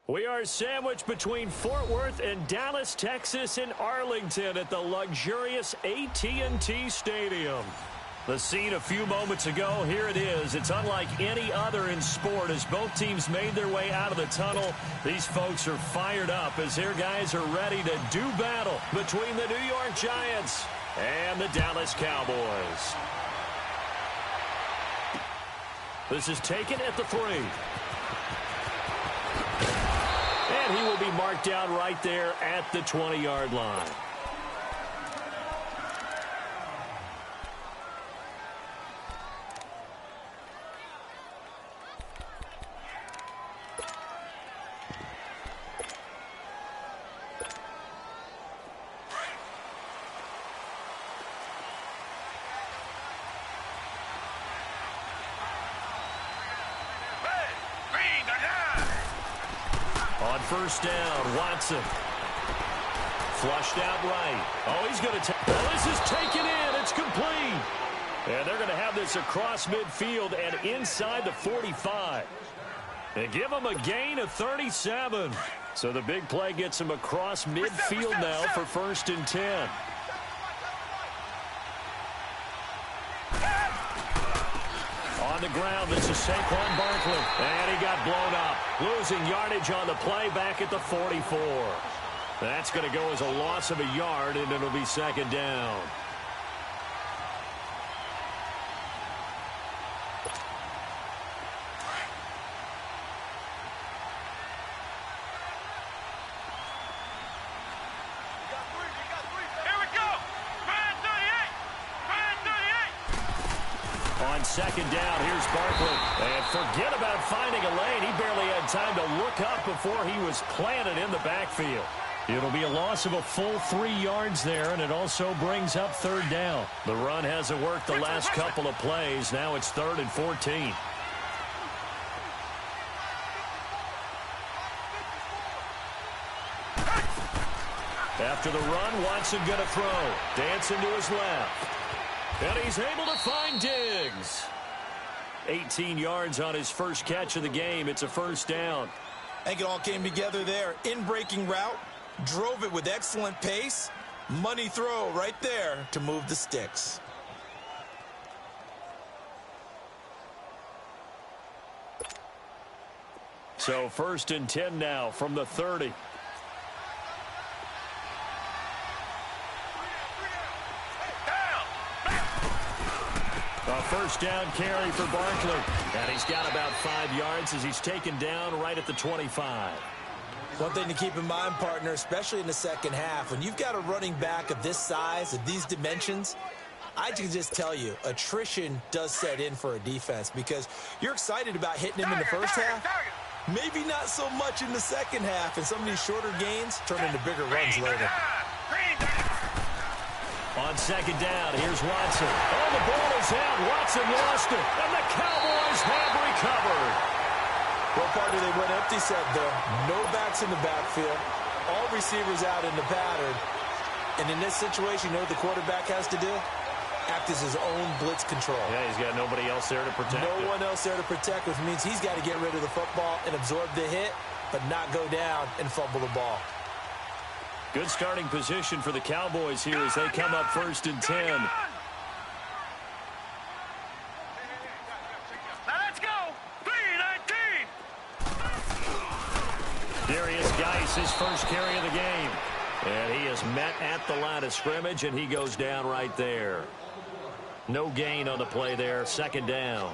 We are sandwiched between Fort Worth and Dallas, Texas, in Arlington at the luxurious AT&T Stadium. The scene a few moments ago, here it is. It's unlike any other in sport as both teams made their way out of the tunnel. These folks are fired up as their guys are ready to do battle between the New York Giants and the Dallas Cowboys. This is taken at the 3. And he will be marked down right there at the 20-yard line. On first down, Watson. Flushed out right. Oh, he's going to take. Well, this is taken in. It's complete. And they're going to have this across midfield and inside the 45. And give them a gain of 37. So the big play gets them across midfield now for 1st and 10. On the ground, this is Saquon Barkley. And he got blown up. Losing yardage on the play back at the 44. That's going to go as a loss of a yard, and it'll be 2nd down. On 2nd down, here's Barkley. And forget about finding a lane. He barely had time to look up before he was planted in the backfield. It'll be a loss of a full 3 yards there, and it also brings up 3rd down. The run hasn't worked the last couple of plays. Now it's 3rd and 14. After the run, Watson going to throw. Dancing to his left. And he's able to find Diggs. 18 yards on his first catch of the game. It's a 1st down. I think it all came together there. In-breaking route. Drove it with excellent pace. Money throw right there to move the sticks. So 1st and 10 now from the 30. A 1st down carry for Barkley. And he's got about 5 yards as he's taken down right at the 25. One thing to keep in mind, partner, especially in the second half, when you've got a running back of this size, of these dimensions, I can just tell you, attrition does set in for a defense because you're excited about hitting him in the first half. Maybe not so much in the second half, and some of these shorter gains turn into bigger runs later. On 2nd down, here's Watson. Oh, the ball is out. Watson lost it, and the Cowboys have recovered. Well, partner, they went empty set there. No backs in the backfield. All receivers out in the pattern. And in this situation, you know what the quarterback has to do? Act as his own blitz control. Yeah, he's got nobody else there to protect him. No one else there to protect, which means he's got to get rid of the football and absorb the hit, but not go down and fumble the ball. Good starting position for the Cowboys here as they come up 1st and 10. His first carry of the game. And he is met at the line of scrimmage, and he goes down right there. No gain on the play there. 2nd down.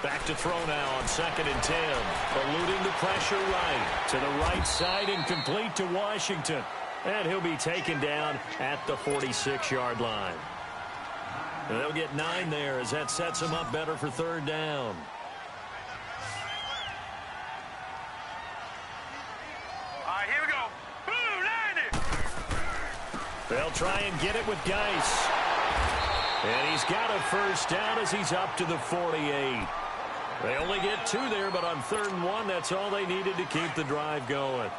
Back to throw now on 2nd and 10. Eluding the pressure right. To the right side and complete to Washington. And he'll be taken down at the 46-yard line. And they'll get 9 there as that sets him up better for 3rd down. All right, here we go. Boom, 90. They'll try and get it with Geis. And he's got a 1st down as he's up to the 48. They only get 2 there, but on 3rd and 1, that's all they needed to keep the drive going.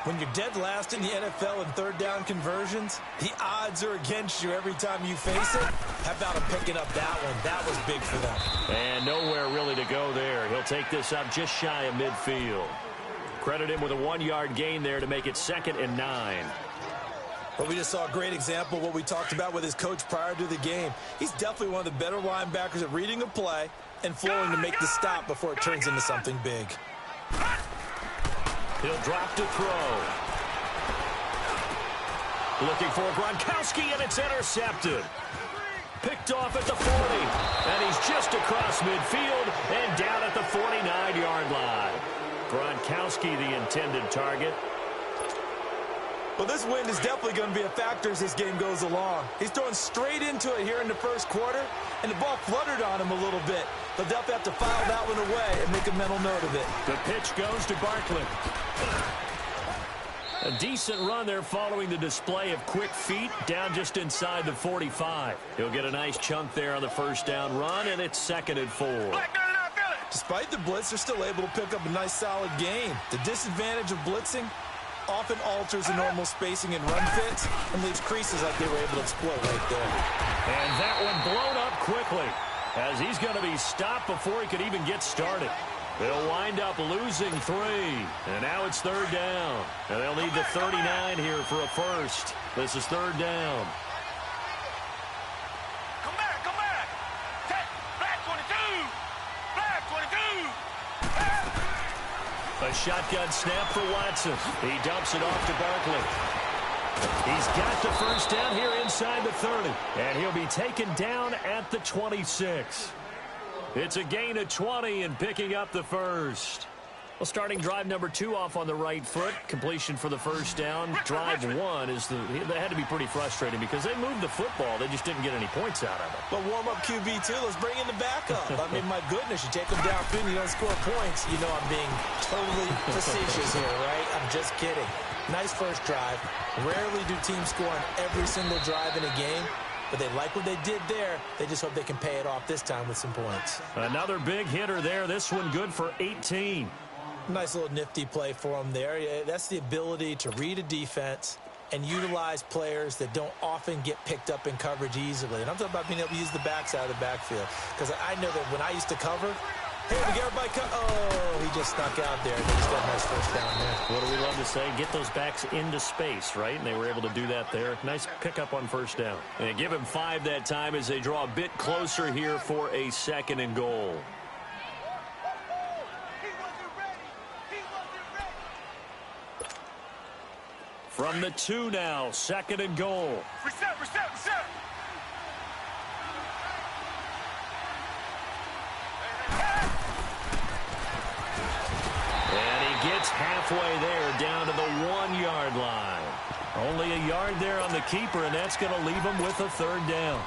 When you're dead last in the NFL in third down conversions, the odds are against you every time you face it. How about him picking up that one? That was big for them. And nowhere really to go there. He'll take this up just shy of midfield. Credit him with a 1-yard gain there to make it 2nd and 9. But we just saw a great example of what we talked about with his coach prior to the game. He's definitely one of the better linebackers at reading a play and flowing to make the stop before it turns into something big. He'll drop to throw. Looking for Gronkowski, and it's intercepted. Picked off at the 40. And he's just across midfield and down at the 49-yard line. Gronkowski, the intended target. Well, this wind is definitely going to be a factor as this game goes along. He's throwing straight into it here in the first quarter, and the ball fluttered on him a little bit. They'll definitely have to file that one away and make a mental note of it. The pitch goes to Barkley. A decent run there following the display of quick feet down just inside the 45. He'll get a nice chunk there on the first down run, and it's 2nd and 4. Despite the blitz, they're still able to pick up a nice solid gain. The disadvantage of blitzing often alters the normal spacing and run fits and leaves creases like they were able to exploit right there. And that one blown up quickly as he's going to be stopped before he could even get started. They'll wind up losing 3, and now it's 3rd down. And they'll need the 39 here for a first. This is 3rd down. Come back, come back. Black 22. Black 22. A shotgun snap for Watson. He dumps it off to Barkley. He's got the first down here inside the 30. And he'll be taken down at the 26. It's a gain of 20 and picking up the first. Well, starting drive number 2 off on the right foot. Completion for the first down. Drive 1 is that had to be pretty frustrating because they moved the football. They just didn't get any points out of it. But warm-up QB, too. Let's bring in the backup. I mean, my goodness, you take them downfield and you don't score points. You know I'm being totally facetious here, right? I'm just kidding. Nice first drive. Rarely do teams score on every single drive in a game. But they like what they did there. They just hope they can pay it off this time with some points. Another big hitter there. This one good for 18. Nice little nifty play for him there. That's the ability to read a defense and utilize players that don't often get picked up in coverage easily. And I'm talking about being able to use the backside of the backfield. Because I know that when I used to cover, hey, we get everybody oh, he just snuck out there. They just got a nice first down there. What do we love to say? Get those backs into space, right? And they were able to do that there. Nice pickup on first down. And give him 5 that time as they draw a bit closer here for a 2nd and goal. From the 2 now, 2nd and goal. Reset. And he gets halfway there down to the 1-yard line. Only a yard there on the keeper, and that's going to leave him with a 3rd down.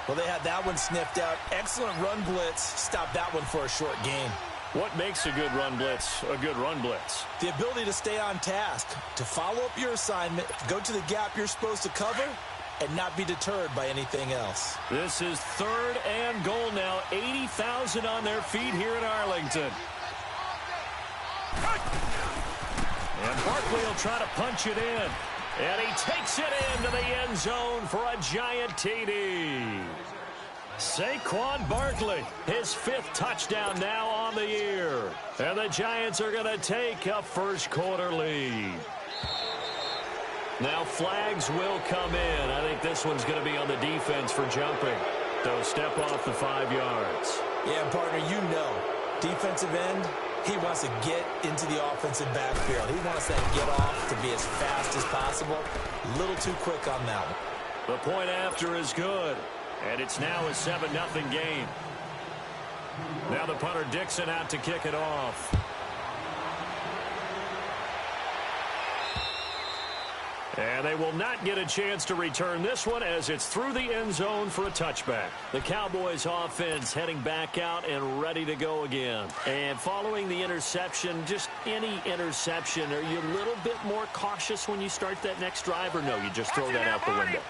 Well, they had that one sniffed out. Excellent run blitz. Stop that one for a short gain. What makes a good run blitz a good run blitz? The ability to stay on task, to follow up your assignment, go to the gap you're supposed to cover, and not be deterred by anything else. This is 3rd and goal now. 80,000 on their feet here in Arlington. And Barkley will try to punch it in. And he takes it into the end zone for a giant TD. Saquon Barkley, his 5th touchdown now on the year. And the Giants are going to take a first quarter lead. Now flags will come in. I think this one's going to be on the defense for jumping. They'll step off the 5 yards. Yeah, partner, you know, defensive end, he wants to get into the offensive backfield. He wants that get off to be as fast as possible. A little too quick on that one. The point after is good. And it's now a 7-0 game. Now the punter Dixon out to kick it off. And they will not get a chance to return this one as it's through the end zone for a touchback. The Cowboys offense heading back out and ready to go again. And following the interception, just any interception, are you a little bit more cautious when you start that next drive, or no, you just throw that out the window?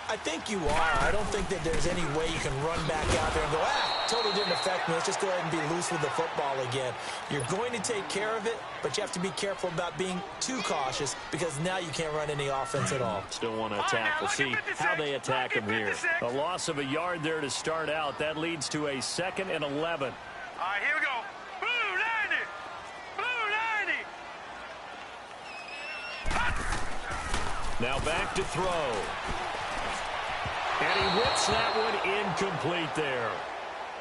I think you are. I don't think that there's any way you can run back out there and go, Totally didn't affect me. Let's just go ahead and be loose with the football again. You're going to take care of it, but you have to be careful about being too cautious because now you can't run any offense at all. Still want to attack. We'll see how they attack him here. A loss of a yard there to start out. That leads to a 2nd and 11. All right, here we go. Blue 90. Blue 90. Now back to throw. And he whips that one incomplete there.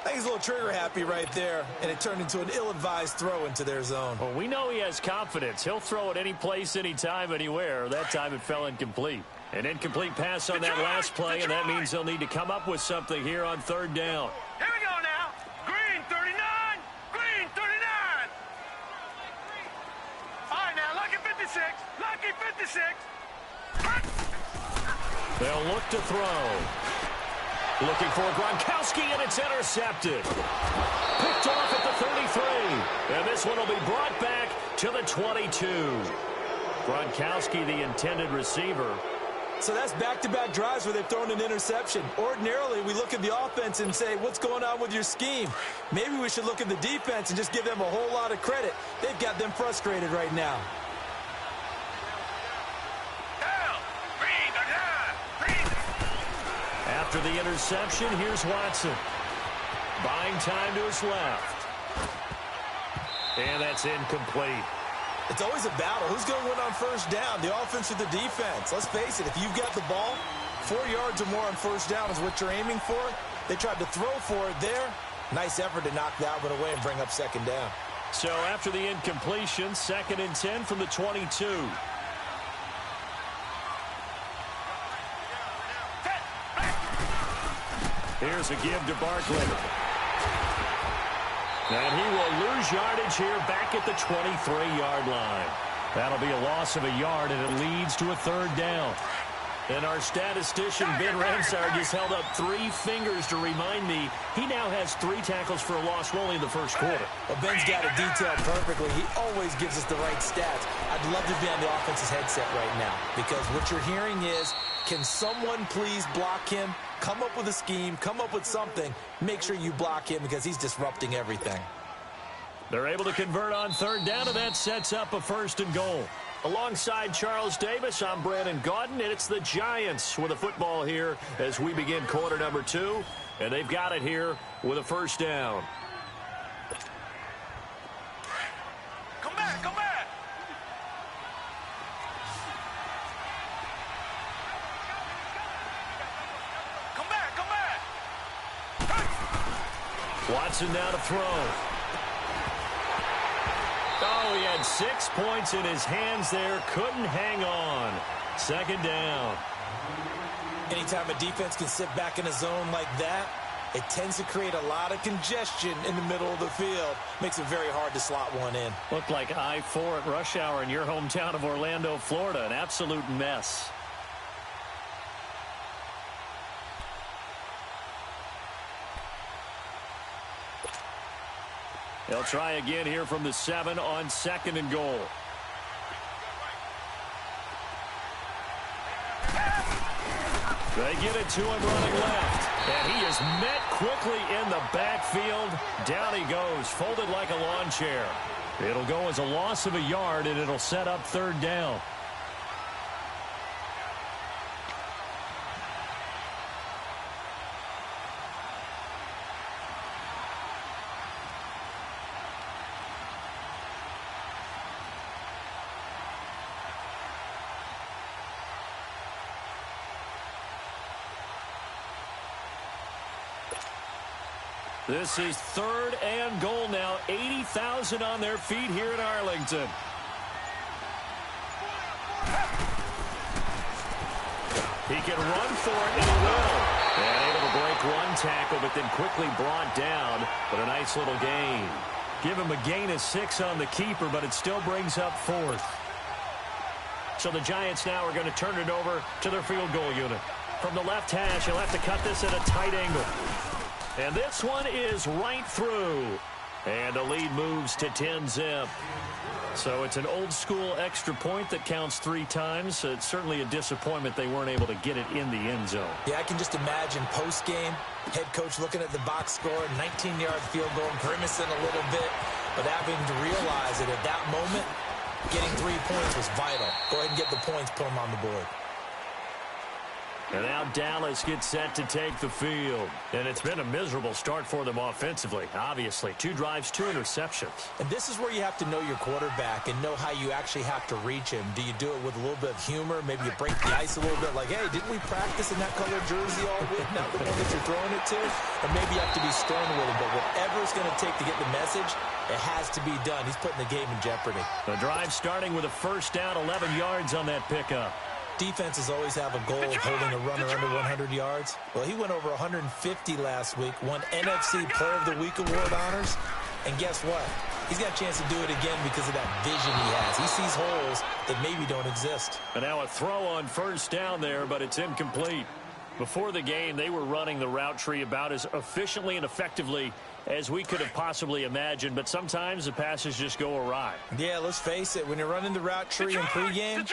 I think he's a little trigger happy right there, and it turned into an ill-advised throw into their zone. Well, we know he has confidence. He'll throw it any place, anytime, anywhere. That time it fell incomplete. An incomplete pass on that last play, and that means they'll need to come up with something here on 3rd down. Here we go now. Green 39. Green 39. All right, now, lucky 56. Lucky 56. They'll look to throw. Looking for Gronkowski, and it's intercepted. Picked off at the 33. And this one will be brought back to the 22. Gronkowski, the intended receiver. So that's back-to-back drives where they've thrown an interception. Ordinarily, we look at the offense and say, what's going on with your scheme? Maybe we should look at the defense and just give them a whole lot of credit. They've got them frustrated right now. After the interception, here's Watson. Buying time to his left. And that's incomplete. It's always a battle. Who's going to win on 1st down, the offense or the defense? Let's face it, if you've got the ball, 4 yards or more on 1st down is what you're aiming for. They tried to throw for it there. Nice effort to knock that one away and bring up 2nd down. So after the incompletion, 2nd and 10 from the 22. Here's a give to Barkley. And he will lose yardage here back at the 23-yard line. That'll be a loss of a yard, and it leads to a 3rd down. And our statistician, Ben Ramsar, just held up 3 fingers to remind me he now has 3 tackles for a loss only in the 1st quarter. Well, Ben's got it detailed perfectly. He always gives us the right stats. I'd love to be on the offense's headset right now because what you're hearing is, can someone please block him? Come up with a scheme, come up with something. Make sure you block him because he's disrupting everything. They're able to convert on 3rd down, and that sets up a 1st and goal. Alongside Charles Davis, I'm Brandon Gaudin, and it's the Giants with a football here as we begin quarter number 2. And they've got it here with a 1st down. Come back, come back. Come back, come back. Watson now to throw. Oh, he had 6 points in his hands there. Couldn't hang on. 2nd down. Anytime a defense can sit back in a zone like that, it tends to create a lot of congestion in the middle of the field. Makes it very hard to slot one in. Looked like I-4 at rush hour in your hometown of Orlando, Florida. An absolute mess. They'll try again here from the 7 on 2nd and goal. They get it to him running left. And he is met quickly in the backfield. Down he goes, folded like a lawn chair. It'll go as a loss of a yard, and it'll set up 3rd down. This is 3rd and goal now. 80,000 on their feet here in Arlington. He can run for it, and he will. And able to break one tackle, but then quickly brought down. But a nice little gain. Give him a gain of 6 on the keeper, but it still brings up 4th. So the Giants now are going to turn it over to their field goal unit. From the left hash, he'll have to cut this at a tight angle. And this one is right through. And the lead moves to 10-zip. So it's an old-school extra point that counts 3 times. It's certainly a disappointment they weren't able to get it in the end zone. Yeah, I can just imagine post-game, head coach looking at the box score, 19-yard field goal, grimacing a little bit, but having to realize that at that moment, getting 3 points was vital. Go ahead and get the points, put them on the board. And now Dallas gets set to take the field. And it's been a miserable start for them offensively, obviously. 2 drives, 2 interceptions. And this is where you have to know your quarterback and know how you actually have to reach him. Do you do it with a little bit of humor? Maybe you break the ice a little bit like, hey, didn't we practice in that colored jersey all week? Not the one that you're throwing it to? Or maybe you have to be stern with him. But whatever it's going to take to get the message, it has to be done. He's putting the game in jeopardy. The drive starting with a first down, 11 yards on that pickup. Defenses always have a goal of holding a runner under 100 yards. Well, he went over 150 last week, won NFC Player of the Week award honors. And guess what? He's got a chance to do it again because of that vision he has. He sees holes that maybe don't exist. And now a throw on first down there, but it's incomplete. Before the game, they were running the route tree about as efficiently and effectively as we could have possibly imagined, but sometimes the passes just go awry. Yeah, let's face it. When you're running the route tree in pregame,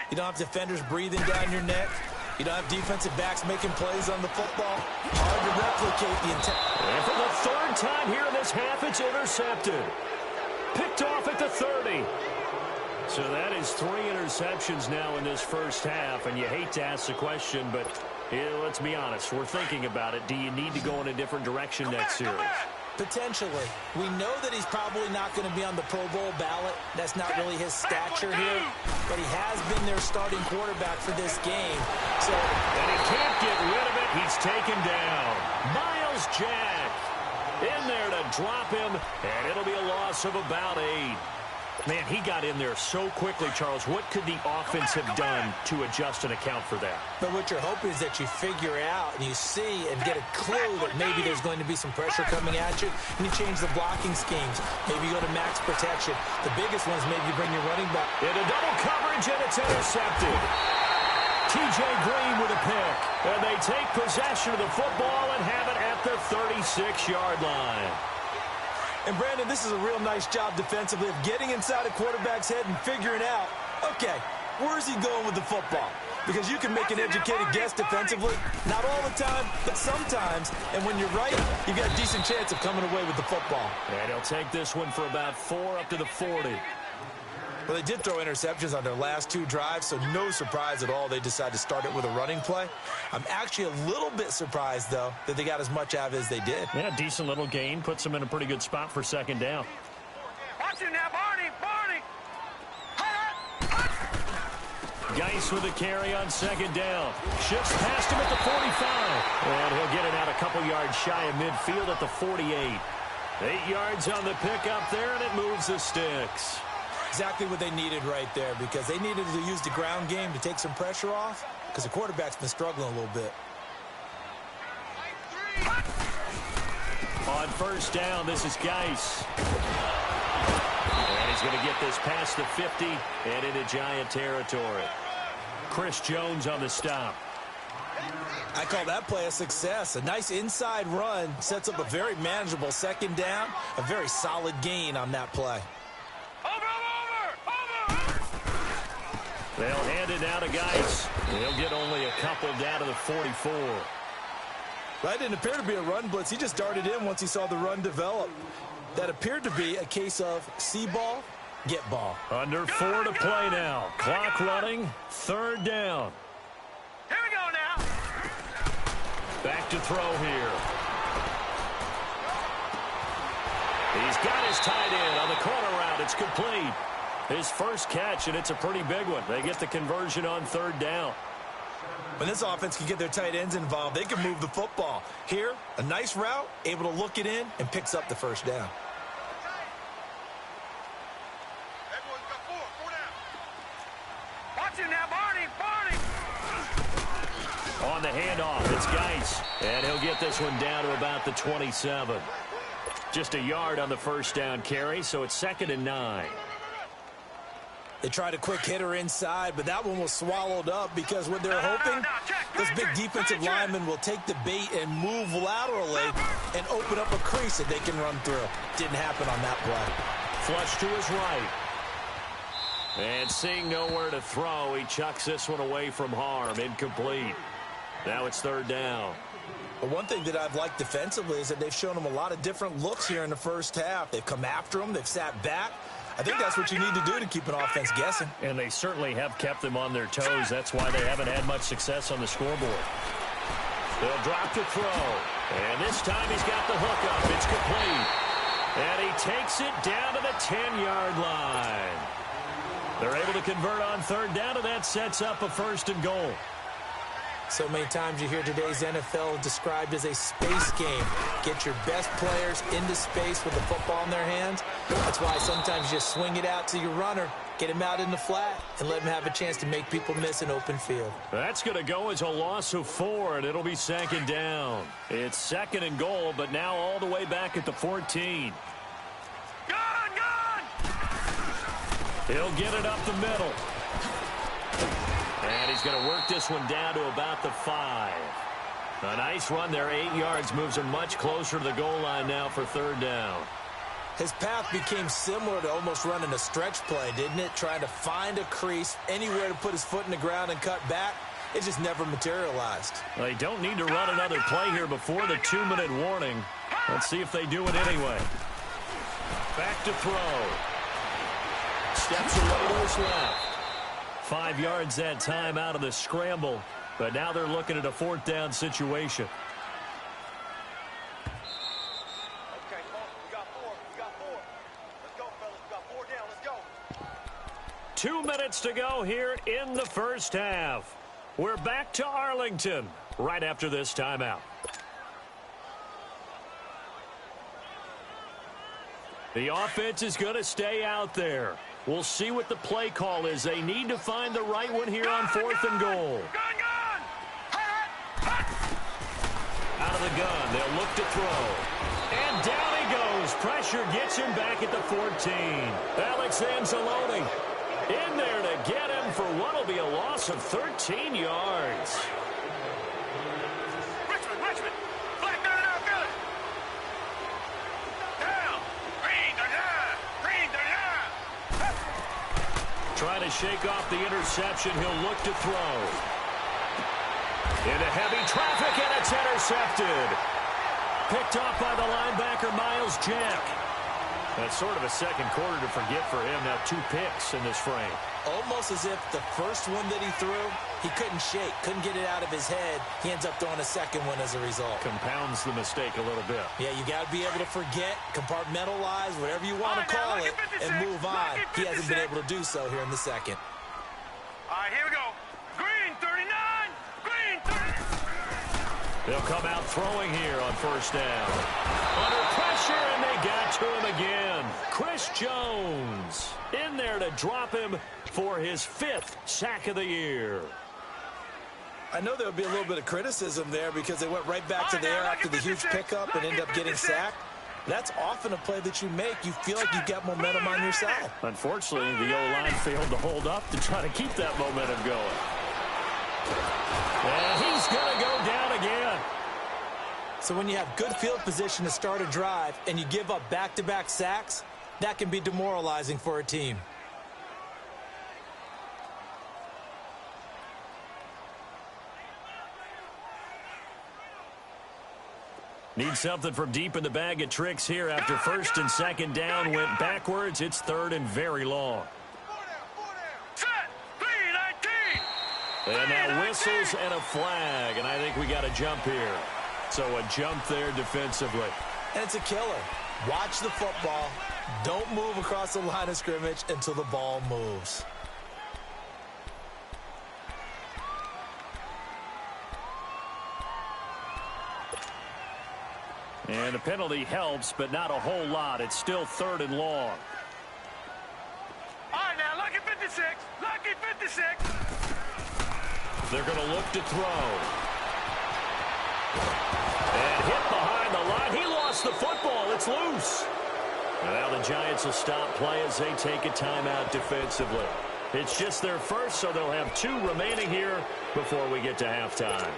you don't have defenders breathing down your neck. You don't have defensive backs making plays on the football. Hard to replicate the intent. And for the 3rd time here in this half, it's intercepted. Picked off at the 30. So that is 3 interceptions now in this first half, and you hate to ask the question, but let's be honest. We're thinking about it. Do you need to go in a different direction next series? Potentially. We know that he's probably not going to be on the Pro Bowl ballot. That's not really his stature here. But he has been their starting quarterback for this game. And he can't get rid of it. He's taken down. Miles Jack in there to drop him. And it'll be a loss of about 8. Man, he got in there so quickly, Charles. What could the offense have done to adjust and account for that? But what you're hoping is that you figure out and you see and get a clue that maybe there's going to be some pressure coming at you, and you change the blocking schemes. Maybe you go to max protection. The biggest one is maybe you bring your running back. Into double coverage, and it's intercepted. T.J. Green with a pick. And they take possession of the football and have it at the 36-yard line. And, Brandon, this is a real nice job defensively of getting inside a quarterback's head and figuring out, okay, where's he going with the football? Because you can make an educated guess defensively. Not all the time, but sometimes. And when you're right, you've got a decent chance of coming away with the football. And he'll take this one for about 4 up to the 40. Well, they did throw interceptions on their last 2 drives, so no surprise at all they decided to start it with a running play. I'm actually a little bit surprised, though, that they got as much out of it as they did. Yeah, decent little gain. Puts them in a pretty good spot for 2nd down. Watch it now, Barney! Geis with a carry on 2nd down. Shifts past him at the 45. And he'll get it out a couple yards shy of midfield at the 48. 8 yards on the pickup there, and it moves the sticks. Exactly what they needed right there, because they needed to use the ground game to take some pressure off, because the quarterback's been struggling a little bit. On 1st down, this is Geis. And he's going to get this past the 50 and into Giant territory. Chris Jones on the stop. I call that play a success. A nice inside run sets up a very manageable 2nd down, a very solid gain on that play. They'll hand it down to Geis. He'll get only a couple down to the 44. That didn't appear to be a run blitz. He just darted in once he saw the run develop. That appeared to be a case of see ball, get ball. Under 4 to play now. Clock running. 3rd down. Here we go now. Back to throw here. He's got his tight end on the corner route. It's complete. His first catch, and it's a pretty big one. They get the conversion on 3rd down. When this offense can get their tight ends involved, they can move the football. Here, a nice route, able to look it in, and picks up the 1st down. Everyone's got 4 down. Watch it now, Barney! On the handoff, it's Geis. And he'll get this one down to about the 27. Just a yard on the 1st down carry, so it's 2nd and 9. They tried a quick hitter inside, but that one was swallowed up because what they're hoping, this big defensive lineman will take the bait and move laterally and open up a crease that they can run through. Didn't happen on that play. Flush to his right. And seeing nowhere to throw, he chucks this one away from harm. Incomplete. Now it's third down. But one thing that I've liked defensively is that they've shown him a lot of different looks here in the first half. They've come after him. They've sat back. I think that's what you need to do to keep an offense guessing. And they certainly have kept them on their toes. That's why they haven't had much success on the scoreboard. They'll drop to throw. And this time he's got the hook up. It's complete. And he takes it down to the 10-yard line. They're able to convert on third down, and that sets up a first and goal. So many times you hear today's NFL described as a space game. Get your best players into space with the football in their hands. That's why sometimes you just swing it out to your runner, get him out in the flat, and let him have a chance to make people miss an open field. That's going to go as a loss of 4, and it'll be second down. It's second and goal, but now all the way back at the 14. He'll get it up the middle. And he's going to work this one down to about the 5. A nice run there, 8 yards, moves him much closer to the goal line now for third down. His path became similar to almost running a stretch play, didn't it? Trying to find a crease, anywhere to put his foot in the ground and cut back. It just never materialized. They don't need to run another play here before the 2-minute warning. Let's see if they do it anyway. Back to throw. Steps away to his left. 5 yards that time out of the scramble, but now they're looking at a fourth down situation. Okay, we got 4. We got 4. Let's go, fellas. We got 4 down. Let's go. 2 minutes to go here in the first half. We're back to Arlington right after this timeout. The offense is going to stay out there. We'll see what the play call is. They need to find the right one here on fourth and goal. Out of the gun, they'll look to throw. And down he goes. Pressure gets him back at the 14. Alex Anzalone in there to get him for what will be a loss of 13 yards. Richmond. Black gun out good. Down. Green, they're down. Trying to shake off the interception. He'll look to throw. Into heavy traffic, and it's intercepted. Picked off by the linebacker, Miles Jack. That's sort of a second quarter to forget for him. Now 2 picks in this frame. Almost as if the first one that he threw, he couldn't shake, couldn't get it out of his head. He ends up throwing a second one as a result. Compounds the mistake a little bit. Yeah, you got to be able to forget, compartmentalize, whatever you want to call it, and move on. He hasn't been able to do so here in the second. All right, here we go. Green, 39. Green, 39. They'll come out throwing here on first down. Under pressure, and they got to him again. Chris Jones in there to drop him for his 5th sack of the year. I know there'll be a little bit of criticism there because they went right back to the air after the huge pickup and ended up getting sacked. That's often a play that you make. You feel like you've got momentum on your side. Unfortunately, the O-line failed to hold up to try to keep that momentum going. And he's going to go down again. So when you have good field position to start a drive and you give up back-to-back sacks, that can be demoralizing for a team. Need something from deep in the bag of tricks here after first and second down went backwards. It's third and very long. 4 down. Set. 3-19. And now whistles and a flag, and I think we got a jump here. So a jump there defensively. And it's a killer. Watch the football. Don't move across the line of scrimmage until the ball moves. And the penalty helps, but not a whole lot. It's still third and long. All right, now, lucky 56. Lucky 56. They're going to look to throw. And hit behind the line. He lost the football. It's loose. And now the Giants will stop play as they take a timeout defensively. It's just their first, so they'll have 2 remaining here before we get to halftime.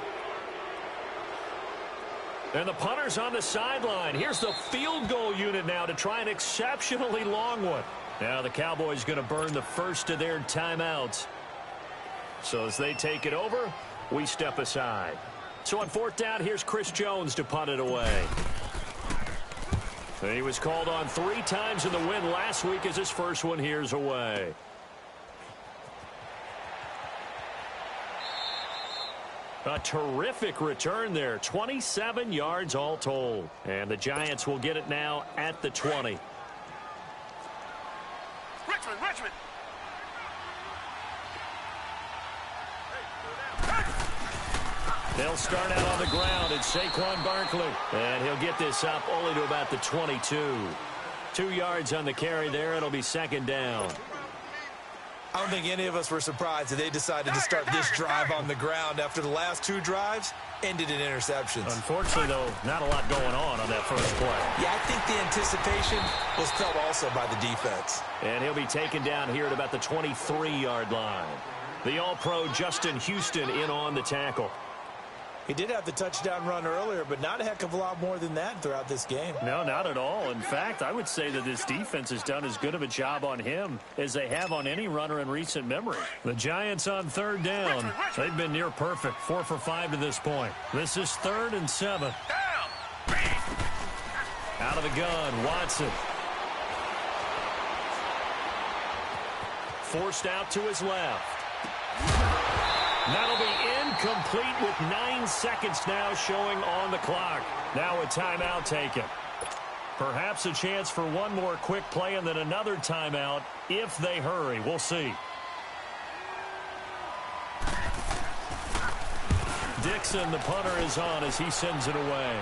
And the punter's on the sideline. Here's the field goal unit now to try an exceptionally long one. Now the Cowboys going to burn the first of their timeouts. So as they take it over, we step aside. So on fourth down, here's Chris Jones to punt it away. He was called on 3 times in the win last week as his first one here's away. A terrific return there. 27 yards all told. And the Giants will get it now at the 20. Richmond. They'll start out on the ground. It's Saquon Barkley. And he'll get this up only to about the 22. 2 yards on the carry there. It'll be second down. I don't think any of us were surprised that they decided to start this drive on the ground after the last 2 drives ended in interceptions. Unfortunately, though, not a lot going on that first play. Yeah, I think the anticipation was felt also by the defense. And he'll be taken down here at about the 23-yard line. The All-Pro Justin Houston in on the tackle. He did have the touchdown run earlier, but not a heck of a lot more than that throughout this game. No, not at all. In fact, I would say that this defense has done as good of a job on him as they have on any runner in recent memory. The Giants on third down. They've been near perfect. 4 for 5 to this point. This is 3rd and 7. Out of the gun, Watson. Forced out to his left. That'll be incomplete with 9 seconds now showing on the clock. Now a timeout taken. Perhaps a chance for one more quick play and then another timeout if they hurry. We'll see. Dixon, the punter, is on as he sends it away.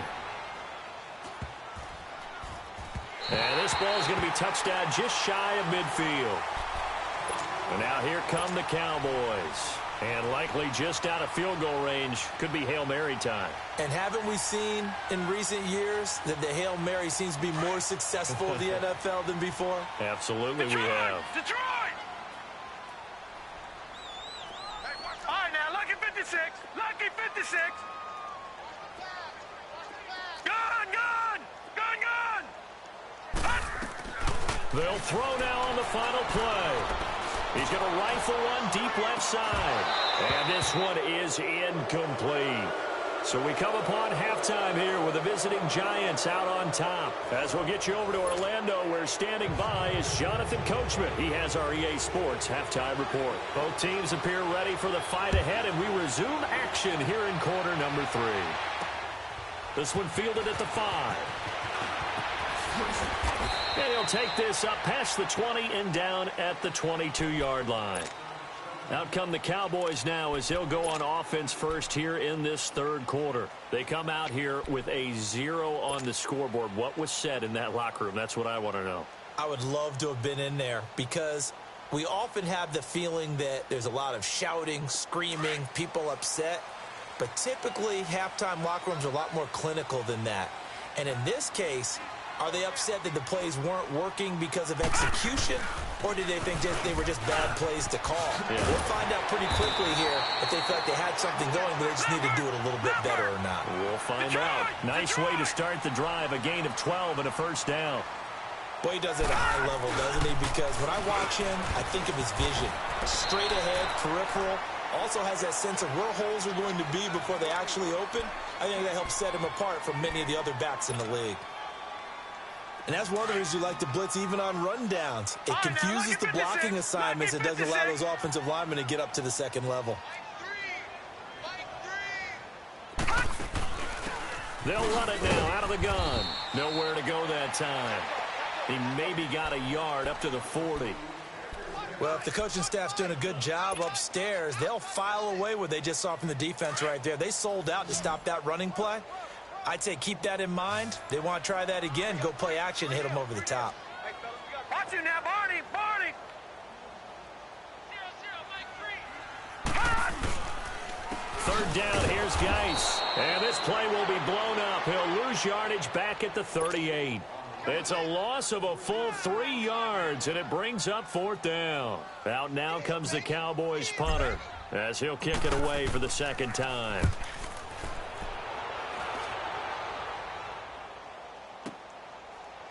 And this ball is going to be touched down just shy of midfield. And now here come the Cowboys. And likely just out of field goal range. Could be Hail Mary time. And haven't we seen in recent years that the Hail Mary seems to be more successful in the NFL than before? Absolutely, we have. Detroit! All right, now, lucky 56. Lucky 56. Gun! They'll throw now on the final play. He's going to rifle one deep left side. And this one is incomplete. So we come upon halftime here with the visiting Giants out on top. As we'll get you over to Orlando, where standing by is Jonathan Coachman. He has our EA Sports halftime report. Both teams appear ready for the fight ahead, and we resume action here in quarter number 3. This one fielded at the 5. And he'll take this up past the 20 and down at the 22-yard line. Out come the Cowboys now as they'll go on offense first here in this third quarter. They come out here with a 0 on the scoreboard. What was said in that locker room? That's what I want to know. I would love to have been in there because we often have the feeling that there's a lot of shouting, screaming, people upset. But typically, halftime locker rooms are a lot more clinical than that. And in this case, are they upset that the plays weren't working because of execution, or did they think they were just bad plays to call? Yeah. We'll find out pretty quickly here if they felt like they had something going, but they just need to do it a little bit better or not. We'll find out. Nice way to start the drive, a gain of 12 and a first down. Boy, he does it at a high level, doesn't he? Because when I watch him, I think of his vision. Straight ahead, peripheral. Also has that sense of where holes are going to be before they actually open. I think that helps set him apart from many of the other backs in the league. And that's one of the reasons you like to blitz even on rundowns. It confuses the blocking assignments. It doesn't allow those offensive linemen to get up to the second level. They'll run it now out of the gun. Nowhere to go that time. He maybe got a yard up to the 40. Well, if the coaching staff's doing a good job upstairs, they'll file away what they just saw from the defense right there. They sold out to stop that running play. I'd say keep that in mind. They want to try that again. Go play action and hit them over the top. Watch you now, Barney. Barney. 0-0, Mike 3. Third down, here's Geis. And this play will be blown up. He'll lose yardage back at the 38. It's a loss of a full 3 yards, and it brings up fourth down. Out now comes the Cowboys punter as he'll kick it away for the second time.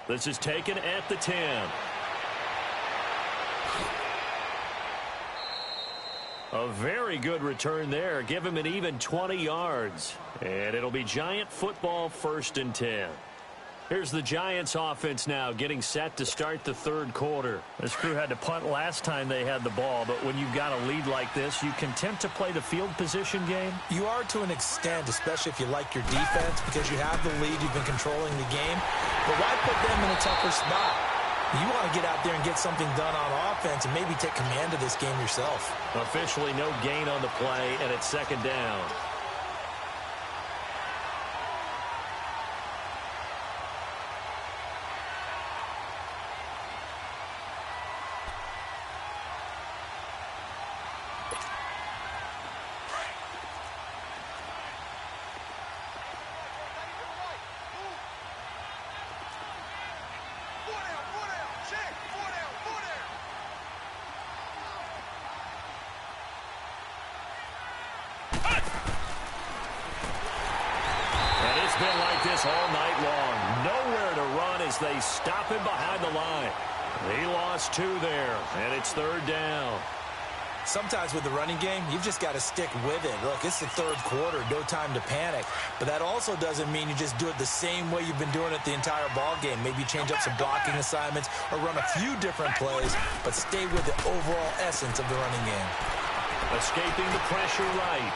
This is taken at the 10. A very good return there. Give him an even 20 yards. And it'll be Giant football, 1st and 10. Here's the Giants offense now getting set to start the third quarter. This crew had to punt last time they had the ball, but when you've got a lead like this, you content to play the field position game? You are to an extent, especially if you like your defense, because you have the lead, you've been controlling the game. But why put them in a tougher spot? You want to get out there and get something done on offense and maybe take command of this game yourself. Officially no gain on the play, and it's 2nd down. Been like this all night long. Nowhere to run as they stop him behind the line. He lost 2 there, and it's 3rd down. Sometimes with the running game, you've just got to stick with it. Look, it's the third quarter, no time to panic. But that also doesn't mean you just do it the same way you've been doing it the entire ball game. Maybe change up some blocking assignments or run a few different plays, but stay with the overall essence of the running game. Escaping the pressure right.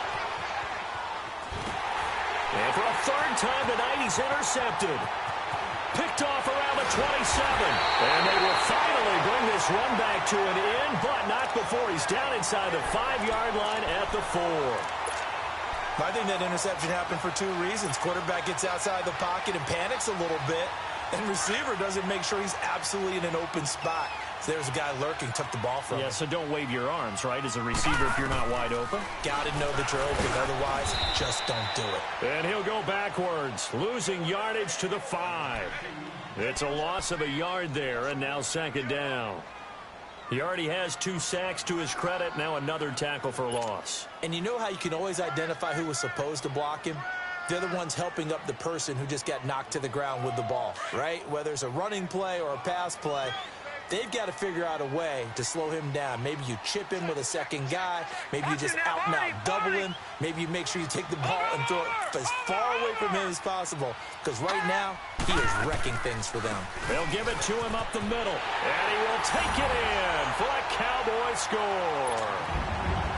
And for a 3rd time tonight, he's intercepted. Picked off around the 27. And they will finally bring this run back to an end, but not before he's down inside the 5-yard line at the 4. I think that interception happened for 2 reasons. Quarterback gets outside the pocket and panics a little bit, and receiver doesn't make sure he's absolutely in an open spot. So there's a guy lurking, took the ball from him. Yeah, so don't wave your arms, right, as a receiver if you're not wide open. Got to know that you're open. Otherwise, just don't do it. And he'll go backwards, losing yardage to the 5. It's a loss of a yard there, and now 2nd down. He already has 2 sacks to his credit, now another tackle for loss. And you know how you can always identify who was supposed to block him? They're the ones helping up the person who just got knocked to the ground with the ball, right? Whether it's a running play or a pass play, they've got to figure out a way to slow him down. Maybe you chip him with a second guy. Maybe you just out-and-out double him. Maybe you make sure you take the ball and throw it as far away from him as possible. Because right now, he is wrecking things for them. They'll give it to him up the middle. And he will take it in for a Cowboy score.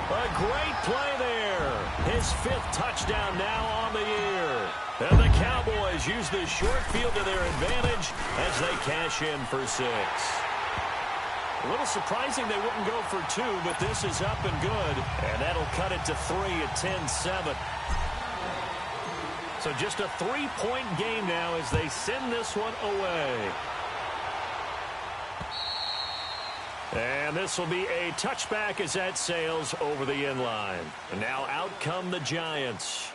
A great play there. His 5th touchdown now on the year. And the Cowboys use the short field to their advantage as they cash in for 6. A little surprising they wouldn't go for 2, but this is up and good. And that'll cut it to 3 at 10-7. So just a 3-point game now as they send this one away. And this will be a touchback as that sails over the end line. And now out come the Giants.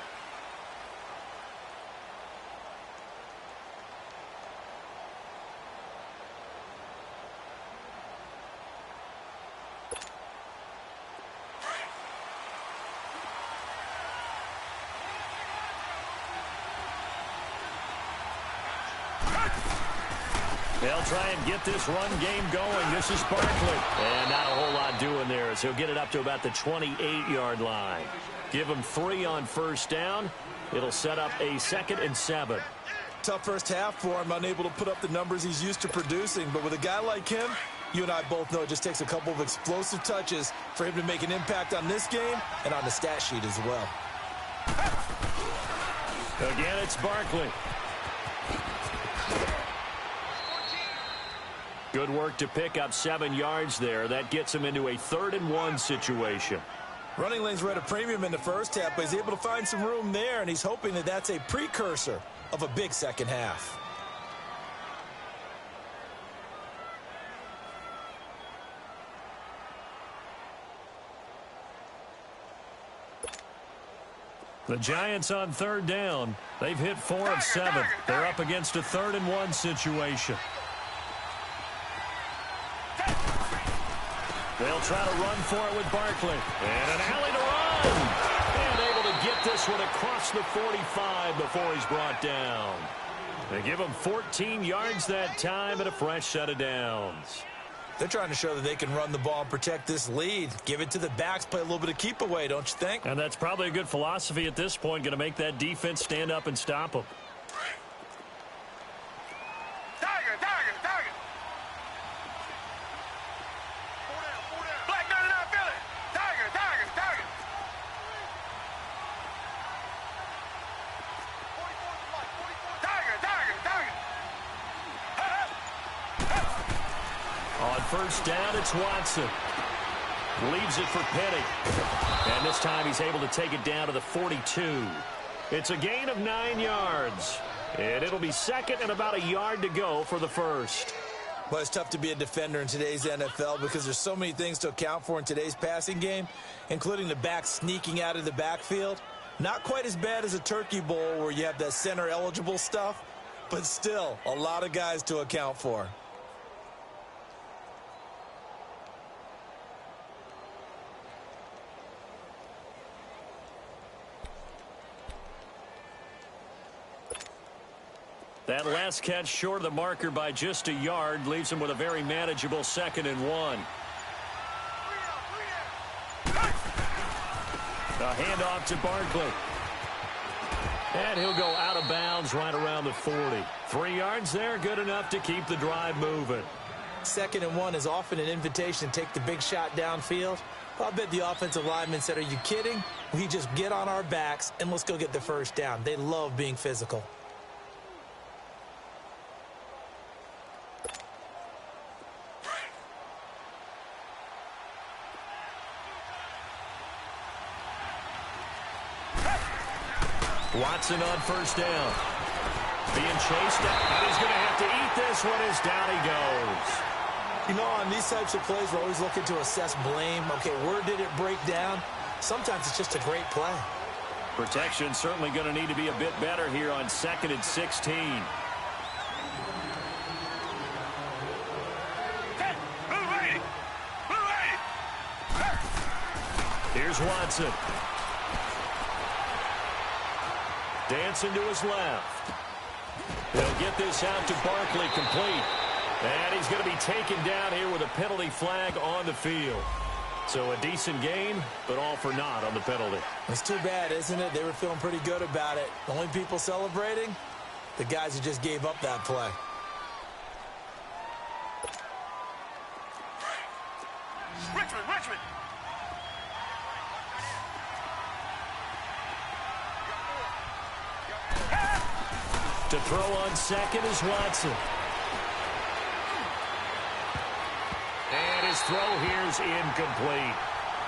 They'll try and get this run game going. This is Barkley. And not a whole lot doing there as he'll get it up to about the 28-yard line. Give him 3 on 1st down. It'll set up a 2nd and 7. Tough first half for him, unable to put up the numbers he's used to producing. But with a guy like him, you and I both know it just takes a couple of explosive touches for him to make an impact on this game and on the stat sheet as well. Again, it's Barkley. Good work to pick up 7 yards there. That gets him into a 3rd and 1 situation. Running lanes were at a premium in the first half, but he's able to find some room there, and he's hoping that that's a precursor of a big second half. The Giants on 3rd down. They've hit 4 of 7. They're up against a 3rd and 1 situation. They'll try to run for it with Barkley. And an alley to run. And able to get this one across the 45 before he's brought down. They give him 14 yards that time and a fresh set of downs. They're trying to show that they can run the ball and protect this lead. Give it to the backs, play a little bit of keep away, don't you think? And that's probably a good philosophy at this point, going to make that defense stand up and stop them. Tiger, Tiger, Tiger. Four down. Black 99 Philly. Tiger, Tiger, Tiger. 44 Tiger, Tiger, Tiger. On first down, it's Watson. Leaves it for Petty. And this time he's able to take it down to the 42. It's a gain of 9 yards. And it'll be second and about a yard to go for the first. Well, it's tough to be a defender in today's NFL because there's so many things to account for in today's passing game, including the back sneaking out of the backfield. Not quite as bad as a turkey bowl where you have that center-eligible stuff, but still a lot of guys to account for. That last catch short of the marker by just a yard leaves him with a very manageable 2nd and 1. A handoff to Barkley. And he'll go out of bounds right around the 40. 3 yards there, good enough to keep the drive moving. 2nd and 1 is often an invitation to take the big shot downfield. I bet the offensive lineman said, "Are you kidding? We just get on our backs and let's go get the first down." They love being physical. Watson on first down. Being chased out. And he's going to have to eat this one as down he goes. You know, on these types of plays, we're always looking to assess blame. Okay, where did it break down? Sometimes it's just a great play. Protection certainly going to need to be a bit better here on 2nd and 16. Hey, blue lady. Blue lady. Here's Watson. Dancing to his left. He'll get this out to Barkley, complete. And he's going to be taken down here with a penalty flag on the field. So a decent gain, but all for naught on the penalty. It's too bad, isn't it? They were feeling pretty good about it. The only people celebrating, the guys who just gave up that play. Richmond, Richmond. To throw on second is Watson. And his throw here is incomplete.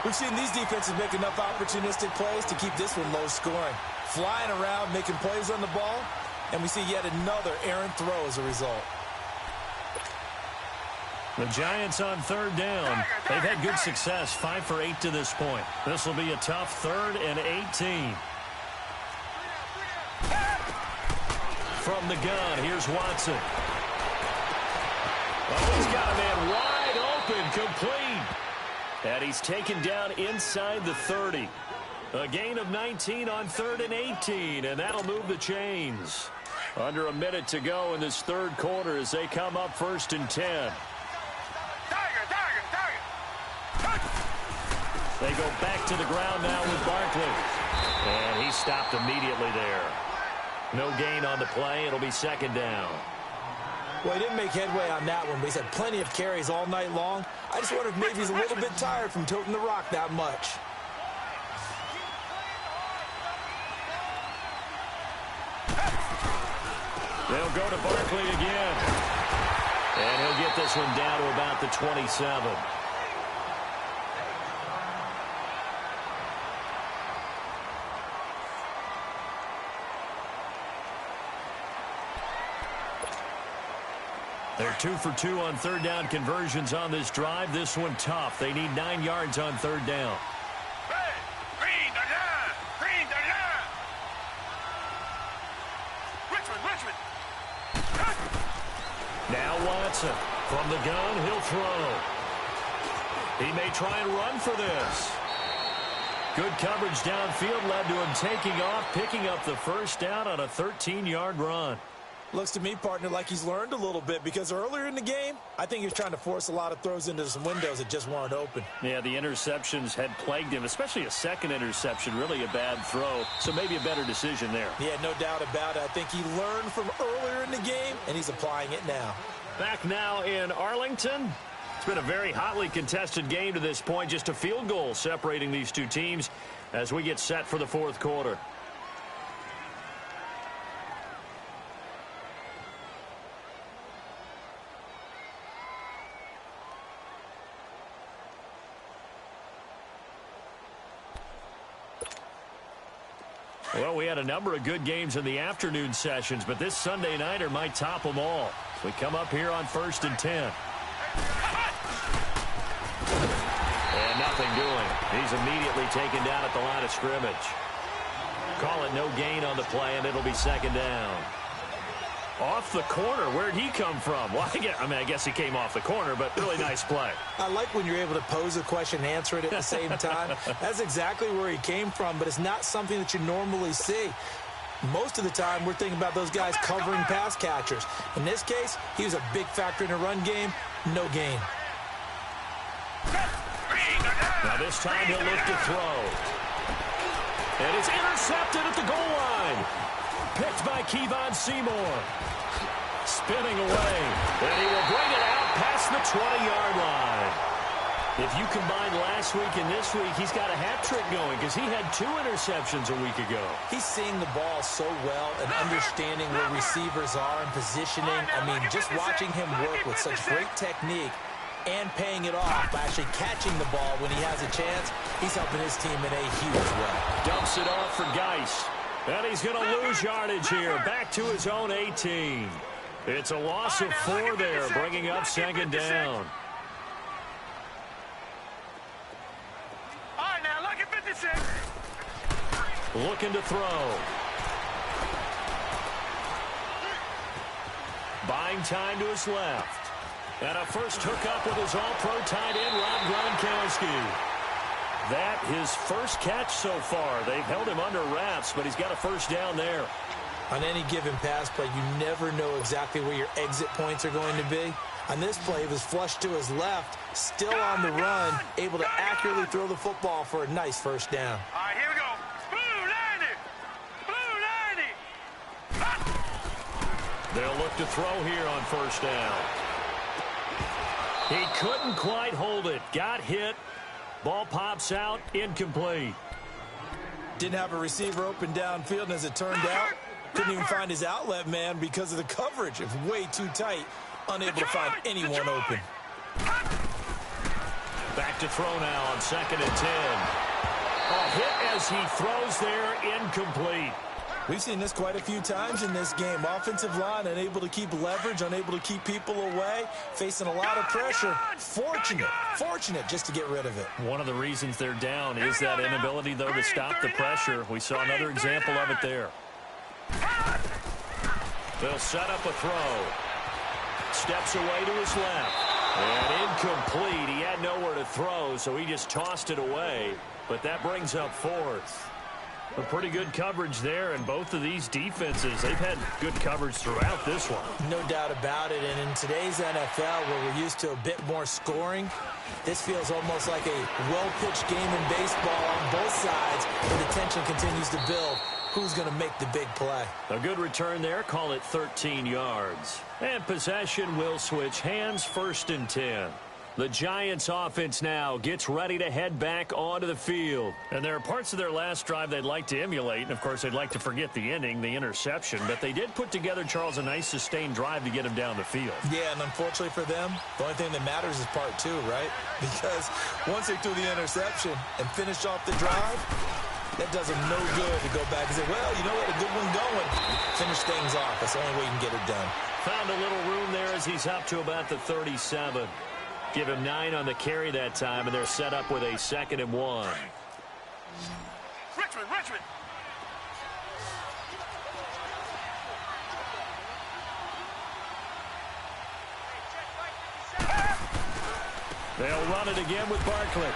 We've seen these defenses make enough opportunistic plays to keep this one low scoring. Flying around, making plays on the ball, and we see yet another errant throw as a result. The Giants on third down. They've had good success, 5 for 8 to this point. This will be a tough 3rd and 18. From the gun, here's Watson. Oh, he's got a man wide open, complete. And he's taken down inside the 30. A gain of 19 on 3rd and 18, and that'll move the chains. Under a minute to go in this third quarter as they come up 1st and 10. They go back to the ground now with Barkley. And he stopped immediately there. No gain on the play. It'll be 2nd down. Well, he didn't make headway on that one, but he's had plenty of carries all night long. I just wonder if maybe he's a little bit tired from toting the rock that much. They'll go to Barkley again. And he'll get this one down to about the 27. They're 2 for 2 on 3rd down conversions on this drive. This one tough. They need 9 yards on 3rd down. Hey, green the line. Green the line. Richmond, Richmond. Now Watson. From the gun, he'll throw. He may try and run for this. Good coverage downfield led to him taking off, picking up the first down on a 13-yard run. Looks to me, partner, like he's learned a little bit because earlier in the game, I think he was trying to force a lot of throws into some windows that just weren't open. Yeah, the interceptions had plagued him, especially a second interception, really a bad throw, so maybe a better decision there. Yeah, no doubt about it. I think he learned from earlier in the game, and he's applying it now. Back now in Arlington. It's been a very hotly contested game to this point, just a field goal separating these two teams as we get set for the fourth quarter. Well, we had a number of good games in the afternoon sessions, but this Sunday nighter might top them all. We come up here on 1st and 10. And nothing doing. He's immediately taken down at the line of scrimmage. Call it no gain on the play, and it'll be second down. Off the corner. Where'd he come from? Well, I guess he came off the corner, but really nice play. I like when you're able to pose a question and answer it at the same time. That's exactly where he came from, but it's not something that you normally see. Most of the time, we're thinking about those guys covering pass catchers. In this case, he was a big factor in the run game. No gain. Now this time he'll look to throw. And it's intercepted at the goal line. Picked by Kevon Seymour. Spinning away. And he will bring it out past the 20-yard line. If you combine last week and this week, he's got a hat trick going because he had 2 interceptions a week ago. He's seeing the ball so well and understanding where receivers are and positioning. I mean, just watching him work with such great technique and paying it off by actually catching the ball when he has a chance, he's helping his team in a huge way. Dumps it off for Geis. And he's going to lose yardage here. Back to his own 18. It's a loss of 4 there, bringing up second down. All right, now look at 56. Looking to throw. Buying time to his left. And a first hookup with his all-pro tight end, Rob Gronkowski. That his first catch so far. They've held him under wraps, but he's got a first down there. On any given pass play, you never know exactly where your exit points are going to be. On this play, it was flushed to his left, still on the run, able to accurately throw the football for a nice first down. All right, here we go. Blue 90. Blue 90. They'll look to throw here on first down. He couldn't quite hold it. Got hit. Ball pops out. Incomplete. Didn't have a receiver open downfield, and as it turned out, couldn't even find his outlet man because of the coverage. It was way too tight. Unable to find anyone open. Back to throw now on 2nd and 10. A hit as he throws there, incomplete. We've seen this quite a few times in this game. Offensive line unable to keep leverage, unable to keep people away, facing a lot of pressure. Fortunate just to get rid of it. One of the reasons they're down is that inability, though, to stop the pressure. We saw another example of it there. They'll set up a throw. Steps away to his left. And incomplete. He had nowhere to throw, so he just tossed it away. But that brings up 4th. A pretty good coverage there, and both of these defenses, they've had good coverage throughout this one. No doubt about it, and in today's NFL, where we're used to a bit more scoring, this feels almost like a well-pitched game in baseball on both sides, where the tension continues to build. Who's going to make the big play? A good return there, call it 13 yards. And possession will switch hands, 1st and 10. The Giants offense now gets ready to head back onto the field. And there are parts of their last drive they'd like to emulate. And, of course, they'd like to forget the ending, the interception. But they did put together, Charles, a nice sustained drive to get him down the field. Yeah, and unfortunately for them, the only thing that matters is part 2, right? Because once they threw the interception and finished off the drive, that does them no good to go back and say, well, you know what, a good one going. Finish things off. That's the only way you can get it done. Found a little room there as he's up to about the 37. Give him 9 on the carry that time, and they're set up with a 2nd and 1. Richmond. They'll run it again with Barkley.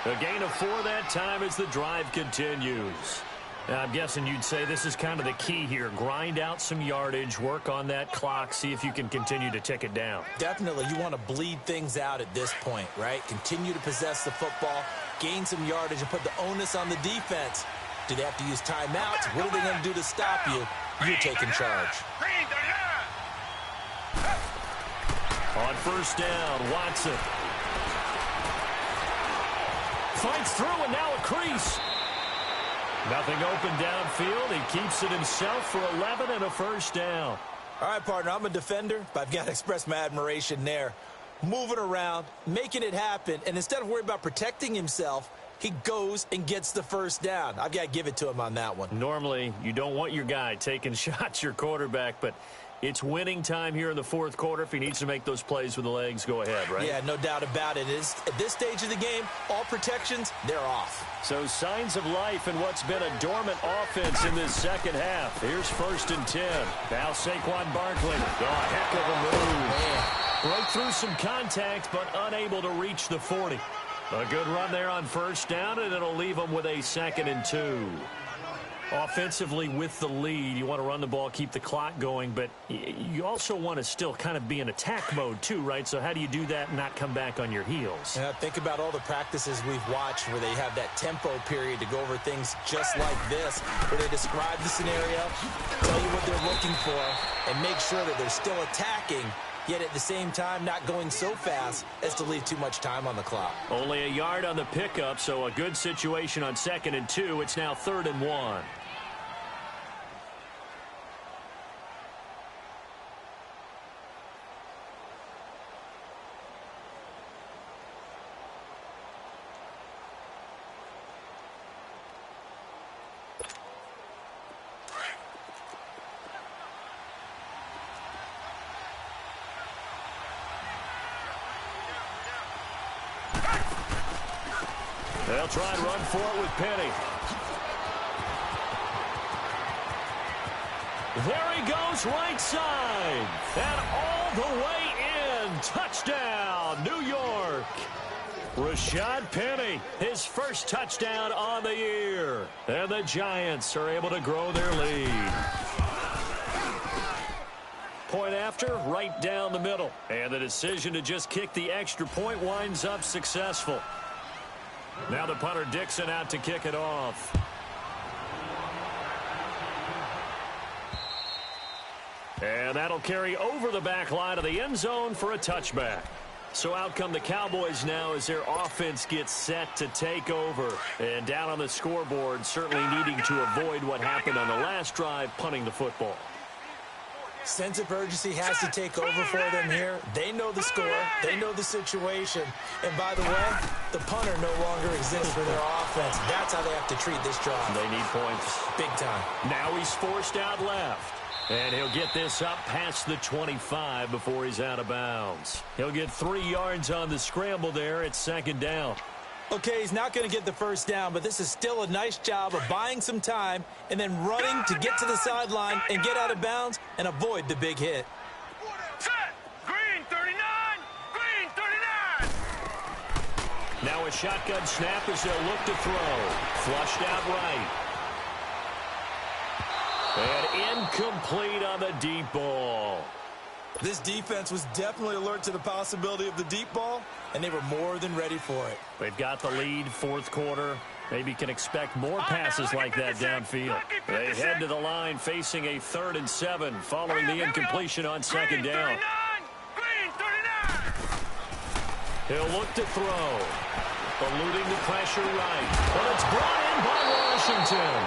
A gain of 4 that time as the drive continues. I'm guessing you'd say this is kind of the key here. Grind out some yardage, work on that clock, see if you can continue to tick it down. Definitely, you want to bleed things out at this point, right? Continue to possess the football, gain some yardage, and put the onus on the defense. Do they have to use timeouts? What are they going to do to stop you? You're taking charge. On first down, Watson. Fights through, and now a crease. Nothing open downfield. He keeps it himself for 11 and a first down. All right, partner, I'm a defender, but I've got to express my admiration there. Moving around, making it happen, and instead of worrying about protecting himself, he goes and gets the first down. I've got to give it to him on that one. Normally, you don't want your guy taking shots, your quarterback, but it's winning time here in the fourth quarter. If he needs to make those plays with the legs, go ahead, right? Yeah, no doubt about it. At this stage of the game, all protections, they're off. So signs of life in what's been a dormant offense in this second half. Here's 1st and 10. Now Saquon Barkley. Oh, heck of a move. Man. Broke through some contact, but unable to reach the 40. A good run there on first down, and it'll leave them with a 2nd and 2. Offensively with the lead, you want to run the ball, keep the clock going, but you also want to still kind of be in attack mode too, right? So how do you do that and not come back on your heels? Yeah, think about all the practices we've watched where they have that tempo period to go over things just like this, where they describe the scenario, tell you what they're looking for, and make sure that they're still attacking, yet at the same time not going so fast as to leave too much time on the clock. Only a yard on the pickup, so a good situation on 2nd and 2. It's now 3rd and 1. They'll try and run for it with Penny. There he goes, right side. And all the way in. Touchdown, New York. Rashad Penny, his first touchdown on the year. And the Giants are able to grow their lead. Point after, right down the middle. And the decision to just kick the extra point winds up successful. Now the punter Dixon out to kick it off. And that'll carry over the back line of the end zone for a touchback. So out come the Cowboys now as their offense gets set to take over. And down on the scoreboard, certainly needing to avoid what happened on the last drive, punting the football. Sense of urgency has to take over for them here. They know the score. They know the situation. And by the way, the punter no longer exists for their offense. That's how they have to treat this drive. They need points. Big time. Now he's forced out left. And he'll get this up past the 25 before he's out of bounds. He'll get 3 yards on the scramble there at 2nd down. Okay, he's not going to get the first down, but this is still a nice job of buying some time and then running to get to the sideline and get out of bounds and avoid the big hit. Set. Green 39. Green 39. Now a shotgun snap as they'll look to throw. Flushed out right. And incomplete on the deep ball. This defense was definitely alert to the possibility of the deep ball, and they were more than ready for it. They've got the lead, 4th quarter. Maybe can expect more passes like that downfield. They head to the line facing a 3rd and 7 following the incompletion on 2nd down. Green 39. He'll look to throw. Eluding the pressure right. But it's brought in by Washington.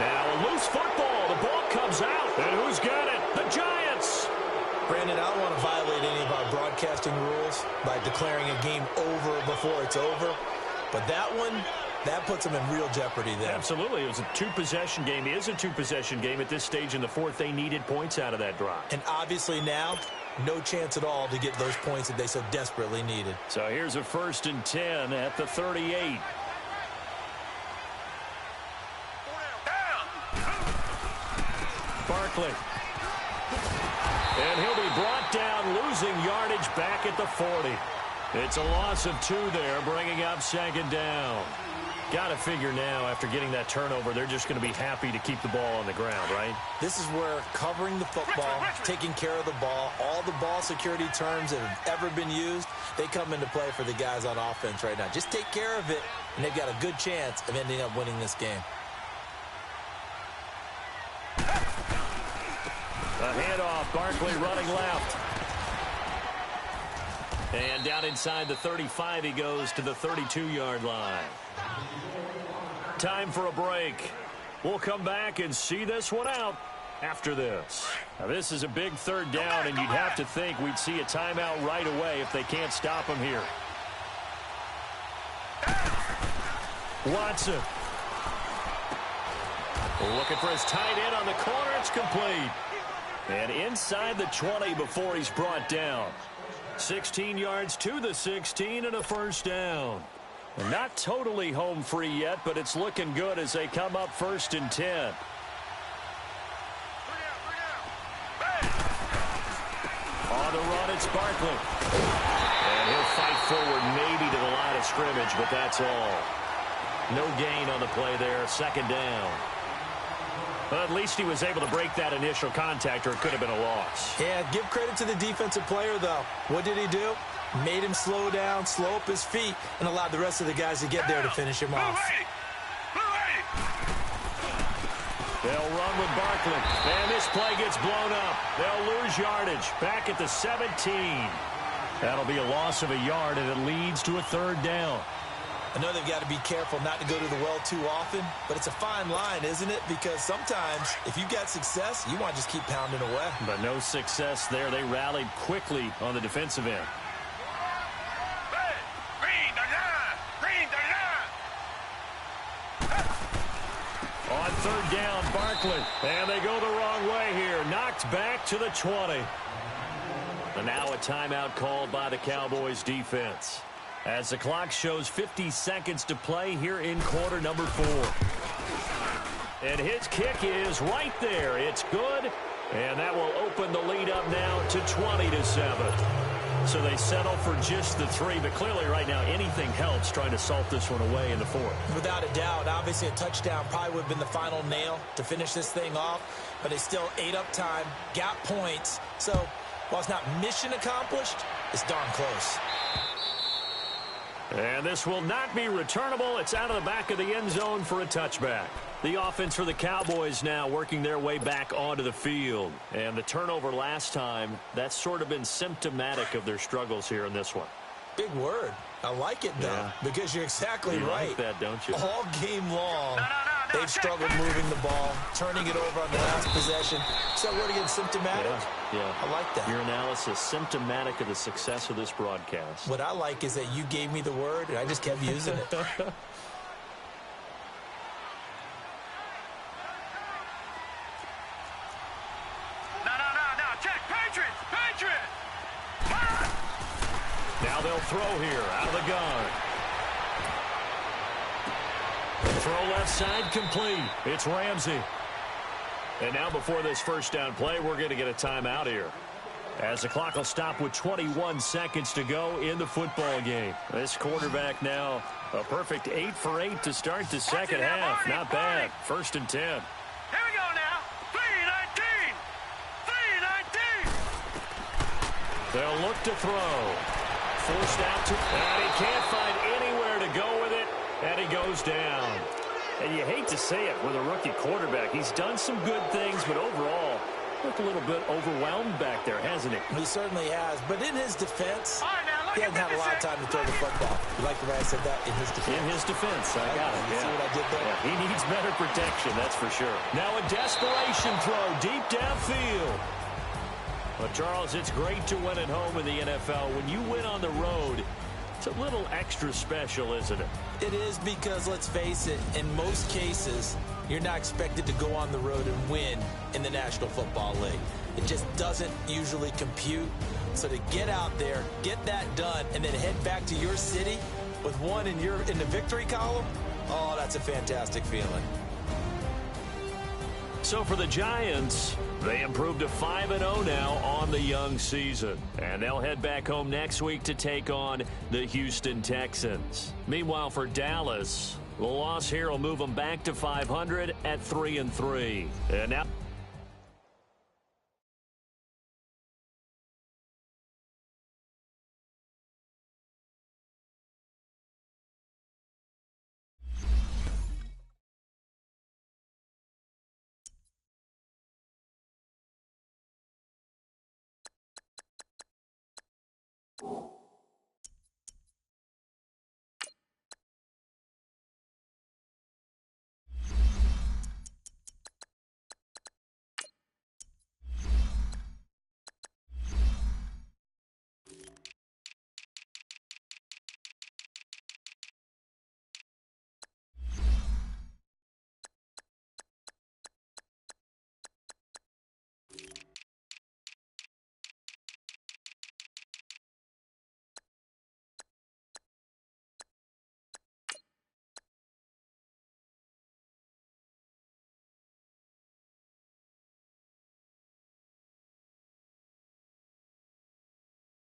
Now a loose football. The ball comes out. And who's got it? The Giants. Brandon, I don't want to violate any of our broadcasting rules by declaring a game over before it's over. But that one, that puts them in real jeopardy there. Absolutely. It was a 2-possession game. It is a 2-possession game at this stage in the 4th. They needed points out of that drive. And obviously now, no chance at all to get those points that they so desperately needed. So here's a 1st and 10 at the 38. Barkley. And he'll be brought down, losing yardage back at the 40. It's a loss of 2 there, bringing up 2nd down. Got to figure now, after getting that turnover, they're just going to be happy to keep the ball on the ground, right? This is where covering the football, taking care of the ball, all the ball security terms that have ever been used, they come into play for the guys on offense right now. Just take care of it, and they've got a good chance of ending up winning this game. A handoff, Barkley running left. And down inside the 35, he goes to the 32-yard line. Time for a break. We'll come back and see this one out after this. Now, this is a big third down, and you'd have to think we'd see a timeout right away if they can't stop him here. Watson. Looking for his tight end on the corner. It's complete. And inside the 20 before he's brought down. 16 yards to the 16 and a first down. Not totally home free yet, but it's looking good as they come up 1st and 10. On the run, it's Barkley. And he'll fight forward maybe to the line of scrimmage, but that's all. No gain on the play there, 2nd down. Well, at least he was able to break that initial contact, or it could have been a loss. Yeah, give credit to the defensive player, though. What did he do? Made him slow down, slow up his feet, and allowed the rest of the guys to get there to finish him off. They'll run with Barkley. And this play gets blown up. They'll lose yardage. Back at the 17. That'll be a loss of a yard, and it leads to a 3rd down. I know they've got to be careful not to go to the well too often, but it's a fine line, isn't it? Because sometimes, if you've got success, you want to just keep pounding away. But no success there. They rallied quickly on the defensive end. On 3rd down, Barkley. And they go the wrong way here. Knocked back to the 20. And now a timeout called by the Cowboys defense. As the clock shows 50 seconds to play here in quarter number 4. And his kick is right there. It's good. And that will open the lead up now to 20-7. So they settle for just the 3. But clearly right now anything helps trying to salt this one away in the 4th. Without a doubt. Obviously a touchdown probably would have been the final nail to finish this thing off. But they still ate up time, got points. So while it's not mission accomplished, it's darn close. And this will not be returnable. It's out of the back of the end zone for a touchback. The offense for the Cowboys now working their way back onto the field. And the turnover last time, that's sort of been symptomatic of their struggles here in this one. Big word. I like it, though, because you're exactly right. Like that, don't you? All game long, they've struggled moving the ball, turning it over on the last possession. So word again, symptomatic? Yeah. I like that. Your analysis, symptomatic of the success of this broadcast. What I like is that you gave me the word, and I just kept using it. Check, Patriots! Now they'll throw here out of the gun. Throw left side complete. It's Ramsey. And now before this first down play, we're going to get a timeout here. As the clock will stop with 21 seconds to go in the football game. This quarterback now a perfect 8 for 8 to start the second half. Not bad. 1st and 10. Here we go now. 3-19. 3-19. They'll look to throw. Forced out to, and he can't find anywhere to go with it, and he goes down. And you hate to say it with a rookie quarterback. He's done some good things, but overall, looked a little bit overwhelmed back there, hasn't he? He certainly has. But in his defense, he hasn't had a lot of time to throw the football. You like the way I said that? In his defense. In his defense, I got it. You see what I did there? Yeah, he needs better protection, that's for sure. Now a desperation throw deep downfield. Well, Charles, it's great to win at home in the NFL. When you win on the road, it's a little extra special, isn't it? It is because, let's face it, in most cases, you're not expected to go on the road and win in the National Football League. It just doesn't usually compute. So to get out there, get that done, and then head back to your city with one in the victory column, oh, that's a fantastic feeling. So for the Giants, they improved to 5-0 now on the young season. And they'll head back home next week to take on the Houston Texans. Meanwhile, for Dallas, The loss here will move them back to 500 at 3-3. And now